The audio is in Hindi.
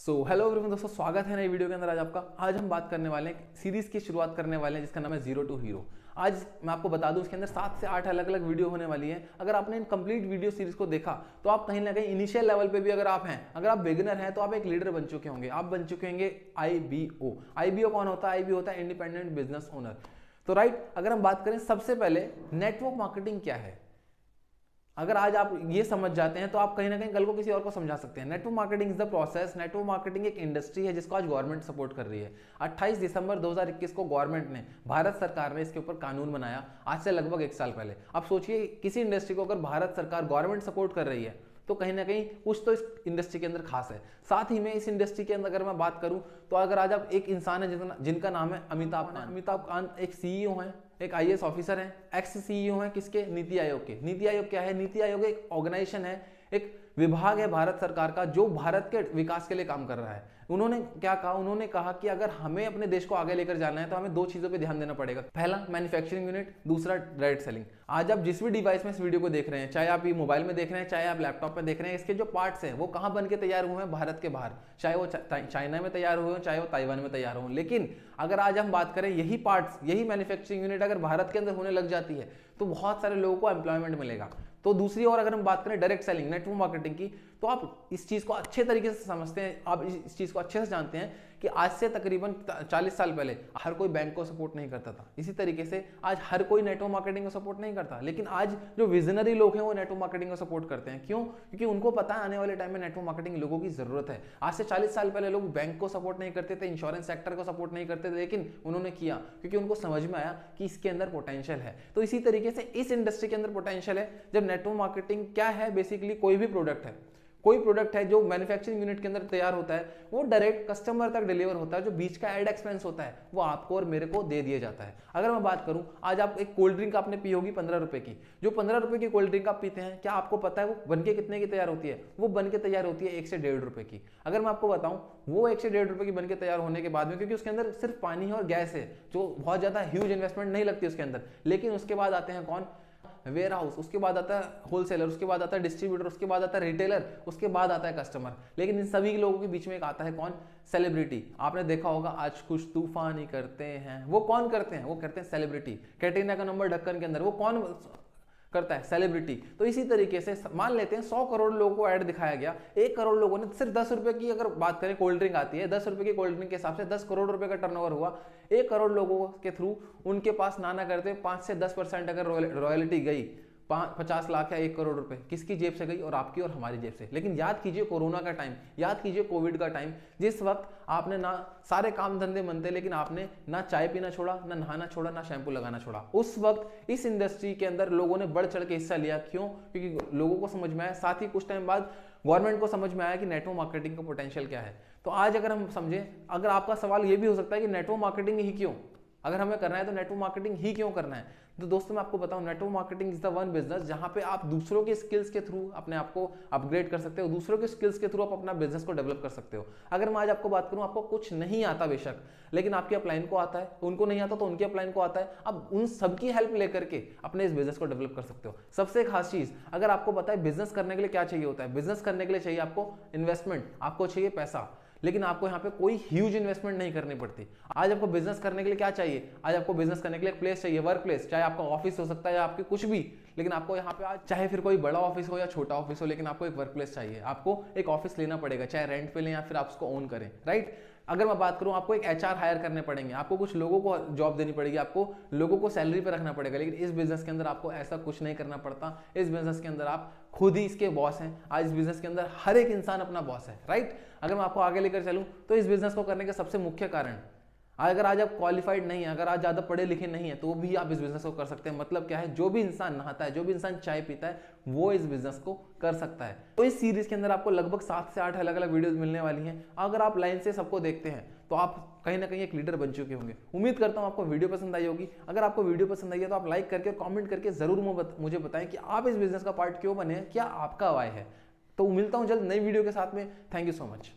हेलो एवरीवन दोस्तों, स्वागत है नई वीडियो के अंदर। आज हम बात करने वाले हैं, सीरीज की शुरुआत करने वाले हैं जिसका नाम है जीरो टू हीरो। आज मैं आपको बता दूं, इसके अंदर 7 से 8 अलग अलग वीडियो होने वाली है। अगर आपने इन कंप्लीट वीडियो सीरीज को देखा तो आप कहीं ना कहीं इनिशियल लेवल पे भी अगर आप हैं, अगर आप बिगिनर हैं तो आप एक लीडर बन चुके होंगे। आप बन चुके होंगे IBO। IBO कौन होता है? IBO होता है इंडिपेंडेंट बिजनेस ओनर। तो राइट, अगर हम बात करें सबसे पहले नेटवर्क मार्केटिंग क्या है, अगर आज आप ये समझ जाते हैं तो आप कहीं ना कहीं कल को किसी और को समझा सकते हैं। Network marketing is the process. Network marketing एक इंडस्ट्री है जिसको आज गवर्नमेंट सपोर्ट कर रही है। 28 दिसंबर 2021 को गवर्नमेंट ने, भारत सरकार ने इसके ऊपर कानून बनाया, आज से लगभग 1 साल पहले। अब सोचिए, किसी इंडस्ट्री को अगर भारत सरकार गवर्नमेंट सपोर्ट कर रही है तो कहीं ना कहीं कुछ तो इस इंडस्ट्री के अंदर खास है। साथ ही में इस इंडस्ट्री के अंदर अगर मैं बात करूं तो अगर आज आप एक इंसान है जिनका नाम है अमिताभ कांत एक CEO हैं, एक IAS ऑफिसर हैं, एक्स CEO हैं किसके? नीति आयोग के। नीति आयोग क्या है? नीति आयोग एक ऑर्गेनाइजेशन है, एक विभाग है भारत सरकार का जो भारत के विकास के लिए काम कर रहा है। उन्होंने क्या कहा? उन्होंने कहा कि अगर हमें अपने देश को आगे लेकर जाना है तो हमें 2 चीजों पे ध्यान देना पड़ेगा। पहला मैन्युफैक्चरिंग यूनिट, दूसरा डायरेक्ट सेलिंग। आज आप जिस भी डिवाइस में इस वीडियो को देख रहे हैं, चाहे आप ये मोबाइल में देख रहे हैं, चाहे आप लैपटॉप में देख रहे हैं, इसके जो पार्ट्स हैं वो कहाँ बन के तैयार हुए हैं? भारत के बाहर। चाहे वो चाइना में तैयार हुए हो, चाहे वो ताइवान में तैयार हो। लेकिन अगर आज हम बात करें, यही पार्ट्स, यही मैन्युफैक्चरिंग यूनिट अगर भारत के अंदर होने लग जाती है तो बहुत सारे लोगों को एम्प्लॉयमेंट मिलेगा। तो दूसरी ओर अगर हम बात करें डायरेक्ट सेलिंग, नेटवर्क मार्केटिंग की, तो आप इस चीज को अच्छे तरीके से समझते हैं, आप इस चीज को अच्छे से जानते हैं कि आज से तकरीबन 40 साल पहले हर कोई बैंक को सपोर्ट नहीं करता था। इसी तरीके से आज हर कोई नेटवर्क मार्केटिंग को सपोर्ट नहीं करता, लेकिन आज जो विजनरी लोग हैं वो नेटवर्क मार्केटिंग को सपोर्ट करते हैं। क्यों? क्योंकि उनको पता है आने वाले टाइम में नेटवर्क मार्केटिंग लोगों की जरूरत है। आज से 40 साल पहले लोग बैंक को सपोर्ट नहीं करते थे, इंश्योरेंस सेक्टर को सपोर्ट नहीं करते थे, लेकिन उन्होंने किया क्योंकि उनको समझ में आया कि इसके अंदर पोटेंशियल है। तो इसी तरीके से इस इंडस्ट्री के अंदर पोटेंशियल है। जब नेटवर्क मार्केटिंग क्या है? बेसिकली कोई भी प्रोडक्ट है, कोई प्रोडक्ट है जो मैन्युफैक्चरिंग यूनिट के अंदर तैयार होता है, वो डायरेक्ट कस्टमर तक डिलीवर होता है। जो बीच का एड एक्सपेंस होता है वो आपको और मेरे को दे दिया जाता है। अगर मैं बात करूं, आज आप एक कोल्ड ड्रिंक आपने पी होगी 15 रुपए की। जो 15 रुपए की कोल्ड ड्रिंक आप पीते हैं, क्या आपको पता है वो बनके कितने की तैयार होती है? वो बनके तैयार होती है 1 से 1.5 रुपए की। अगर मैं आपको बताऊं, वो 1 से 1.5 रुपए की बनके तैयार होने के बाद में, क्योंकि उसके अंदर सिर्फ पानी है और गैस है, जो बहुत ज्यादा ह्यूज इन्वेस्टमेंट नहीं लगती उसके अंदर, लेकिन उसके बाद आते हैं कौन? वेयर हाउस, उसके बाद आता है होलसेलर, उसके बाद आता है डिस्ट्रीब्यूटर, उसके बाद आता है रिटेलर, उसके बाद आता है कस्टमर। लेकिन इन सभी लोगों के बीच में एक आता है कौन? सेलिब्रिटी। आपने देखा होगा आज कुछ तूफान ही करते हैं, वो कौन करते हैं? वो करते हैं सेलिब्रिटी। कैटरीना का नंबर ढक्कन के अंदर वो कौन करता है? सेलिब्रिटी। तो इसी तरीके से मान लेते हैं 100 करोड़ लोगों को ऐड दिखाया गया, 1 करोड़ लोगों ने सिर्फ 10 रुपए की, अगर बात करें कोल्ड ड्रिंक आती है, 10 रुपए की कोल्ड ड्रिंक के हिसाब से 10 करोड़ रुपए का टर्नओवर हुआ। 1 करोड़ लोगों के थ्रू उनके पास नाना करते 5 से 10% अगर रॉयल्टी गई, 50 लाख या 1 करोड़ रुपए किसकी जेब से गई? और आपकी और हमारी जेब से। लेकिन याद कीजिए कोरोना का टाइम, याद कीजिए कोविड का टाइम, जिस वक्त आपने ना सारे काम धंधे बनते, लेकिन आपने ना चाय पीना छोड़ा, ना नहाना छोड़ा, ना शैम्पू लगाना छोड़ा। उस वक्त इस इंडस्ट्री के अंदर लोगों ने बढ़ चढ़ के हिस्सा लिया। क्यों? क्योंकि लोगों को समझ में आया, साथ ही कुछ टाइम बाद गवर्नमेंट को समझ में आया कि नेटवर्क मार्केटिंग का पोटेंशियल क्या है। तो आज अगर हम समझें, अगर आपका सवाल ये भी हो सकता है कि नेटवर्क मार्केटिंग ही क्यों, अगर हमें करना है तो नेटवर्क मार्केटिंग ही क्यों करना है? तो दोस्तों मैं आपको बताऊं, network marketing is the one business जहां पे आप दूसरों के स्किल्स के थ्रू अपने आप को अपग्रेड कर सकते हो, दूसरों के स्किल्स के थ्रू आप अपना बिजनेस को डेवलप कर सकते हो। अगर मैं आज आपको बात करूं, आपको कुछ नहीं आता बेशक, लेकिन आपके अपलाइन को आता है, उनको नहीं आता तो उनके अपलाइन को आता है, अब उन सबकी हेल्प लेकर के अपने इस बिजनेस को डेवलप कर सकते हो। सबसे खास चीज, अगर आपको पता है बिजनेस करने के लिए क्या चाहिए होता है, बिजनेस करने के लिए चाहिए आपको इन्वेस्टमेंट, आपको चाहिए पैसा, लेकिन आपको यहाँ पे कोई ह्यूज इन्वेस्टमेंट नहीं करनी पड़ती। आज आपको बिजनेस करने के लिए क्या चाहिए? आज आपको बिजनेस करने के लिए एक प्लेस चाहिए, वर्क प्लेस, चाहे आपका ऑफिस हो सकता है या आपके कुछ भी, लेकिन आपको यहाँ पे आज चाहे फिर कोई बड़ा ऑफिस हो या छोटा ऑफिस हो, लेकिन आपको एक वर्क प्लेस चाहिए। आपको एक ऑफिस लेना पड़ेगा, चाहे रेंट पे लें या फिर आप उसको ओन करें, राइट? अगर मैं बात करूं, आपको एक HR हायर करने पड़ेंगे, आपको कुछ लोगों को जॉब देनी पड़ेगी, आपको लोगों को सैलरी पे रखना पड़ेगा। लेकिन इस बिजनेस के अंदर आपको ऐसा कुछ नहीं करना पड़ता। इस बिजनेस के अंदर आप खुद ही इसके बॉस हैं। आज इस बिजनेस के अंदर हर एक इंसान अपना बॉस है, राइट? अगर मैं आपको आगे लेकर चलूं तो इस बिजनेस को करने के सबसे मुख्य कारण, अगर आज आप क्वालिफाइड नहीं है, अगर आज ज्यादा पढ़े लिखे नहीं है, तो भी आप इस बिजनेस को कर सकते हैं। मतलब क्या है? जो भी इंसान नहाता है, जो भी इंसान चाय पीता है, वो इस बिजनेस को कर सकता है। तो इस सीरीज के अंदर आपको लगभग 7 से 8 अलग अलग वीडियोस मिलने वाली हैं। अगर आप लाइन से सबको देखते हैं तो आप कहीं ना कहीं एक लीडर बन चुके होंगे। उम्मीद करता हूं आपको वीडियो पसंद आई होगी। अगर आपको वीडियो पसंद आई है तो आप लाइक करके और कमेंट करके जरूर मुझे बताएं कि आप इस बिजनेस का पार्ट क्यों बने हैं, क्या आपका वाय है। तो मिलता हूं जल्द नई वीडियो के साथ में। Thank you so much.